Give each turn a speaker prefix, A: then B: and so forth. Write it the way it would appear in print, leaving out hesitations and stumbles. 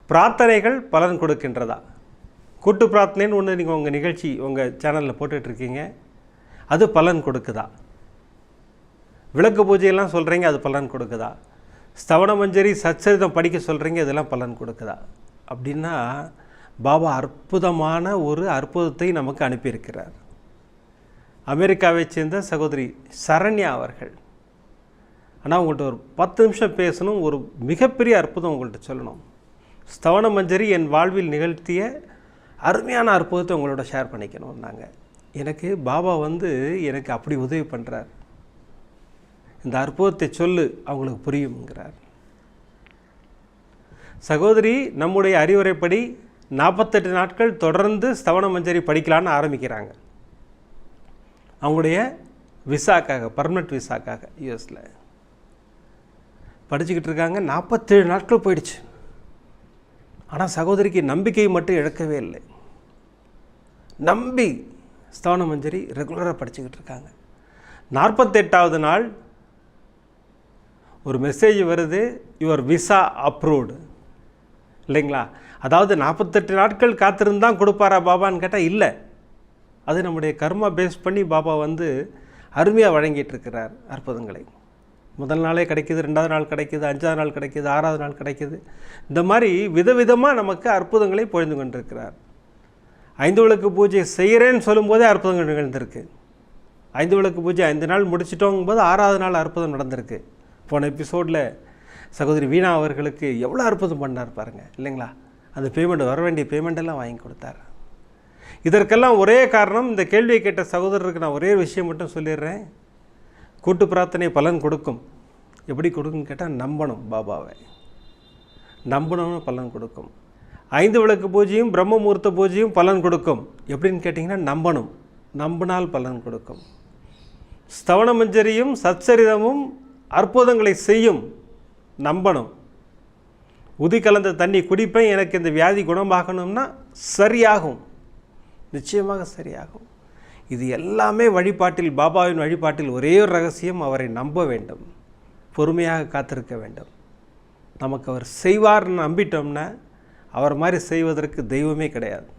A: பிரார்த்தனைகள் பலன் கொடுக்கின்றதா? கூட்டு பிரார்த்தனைன்னு ஒன்று நீங்கள் உங்கள் நிகழ்ச்சி உங்கள் சேனலில் போட்டுட்ருக்கீங்க, அது பலன் கொடுக்குதா? விளக்கு பூஜையெல்லாம் சொல்கிறீங்க, அது பலன் கொடுக்குதா? ஸ்தவன மஞ்சரி சச்சரிதம் படிக்க சொல்கிறீங்க, இதெல்லாம் பலன் கொடுக்குதா? அப்படின்னா பாபா அற்புதமான ஒரு அற்புதத்தை நமக்கு அனுப்பியிருக்கிறார். அமெரிக்காவை சேர்ந்த சகோதரி சரண்யா அவர்கள். ஆனால் உங்கள்கிட்ட ஒரு 10 நிமிஷம் பேசணும், ஒரு மிகப்பெரிய அற்புதம் உங்கள்கிட்ட சொல்லணும். ஸ்தவன மஞ்சரி என் வாழ்வில் நிகழ்த்திய அருமையான அற்புதத்தை உங்களோட ஷேர் பண்ணிக்கணும். எனக்கு பாபா எனக்கு அப்படி உதவி பண்ணுறார், இந்த அற்புதத்தை சொல்லு அவங்களுக்கு புரியுங்கிறார். சகோதரி நம்முடைய அறிவுரைப்படி 48 நாட்கள் தொடர்ந்து ஸ்தவன மஞ்சரி படிக்கலான்னு ஆரம்பிக்கிறாங்க. அவங்களுடைய விசாக்காக, பர்மனெண்ட் விசாக்காக யூஎஸில் படிச்சுக்கிட்டு இருக்காங்க. 47 நாட்கள் போயிடுச்சு. ஆனால் சகோதரிக்கு நம்பிக்கை மட்டும் இழக்கவே இல்லை. நம்பி ஸ்தவன மஞ்சரி ரெகுலராக படிச்சுக்கிட்டு இருக்காங்க. 48வது நாள் ஒரு மெசேஜ் வருது, யுவர் விசா அப்ரூவ்டு இல்லைங்களா? அதாவது 48 நாட்கள் காத்திருந்தான் கொடுப்பாரா பாபான்னு கேட்டால் இல்லை. அது நம்முடைய கர்மா பேஸ் பண்ணி பாபா அருமையாக வழங்கிட்டு இருக்கிறார் அற்புதங்களை. முதல் நாளே கிடைக்கிது, 2வது நாள் கிடைக்கிது, 5வது நாள் கிடைக்கிது, 6வது நாள் கிடைக்கிது. இந்த மாதிரி விதவிதமாக நமக்கு அற்புதங்களை பொழிந்து கொண்டிருக்கிறார். 5 விளக்கு பூஜை செய்கிறேன்னு சொல்லும்போதே அற்புதங்கள் நிகழ்ந்திருக்கு. 5 விளக்கு பூஜை 5 நாள் முடிச்சிட்டோங்கும்போது 6வது நாள் அற்புதம் நடந்திருக்கு. போன எபிசோடில் சகோதரி வீணா அவர்களுக்கு எவ்வளோ அற்புதம் பண்ணார் பாருங்கள் இல்லைங்களா? அந்த பேமெண்ட், வர வேண்டிய பேமெண்ட்டெல்லாம் வாங்கி கொடுத்தார். இதற்கெல்லாம் ஒரே காரணம், இந்த கேள்வியை கேட்ட சகோதரருக்கு நான் ஒரே விஷயம் மட்டும் சொல்லிடுறேன். கூட்டு பிரார்த்தனை பலன் கொடுக்கும். எப்படி கொடுக்குன்னு கேட்டால் நம்பணும், பாபாவை நம்பணும்னு பலன் கொடுக்கும். 5 விளக்கு பூஜையும் பிரம்ம முகூர்த்த பூஜையும் பலன் கொடுக்கும். எப்படின்னு கேட்டிங்கன்னா நம்பணும், நம்பினால் பலன் கொடுக்கும். ஸ்தவன மஞ்சரியும் சச்சரிதமும் அற்புதங்களை செய்யும், நம்பணும். உதி கலந்த தண்ணி குடிப்பேன், எனக்கு இந்த வியாதி குணமாகணும்னா சரியாகும், நிச்சயமாக சரியாகும். இது எல்லாமே வழிபாட்டில், பாபாவின் வழிபாட்டில் ஒரே ஒரு ரகசியம், அவரை நம்ப வேண்டும், பொறுமையாக காத்திருக்க வேண்டும். நமக்கு அவர் செய்வார்னு நம்பிட்டோம்னா அவர் மாதிரி செய்வதற்கு தெய்வமே கிடையாது.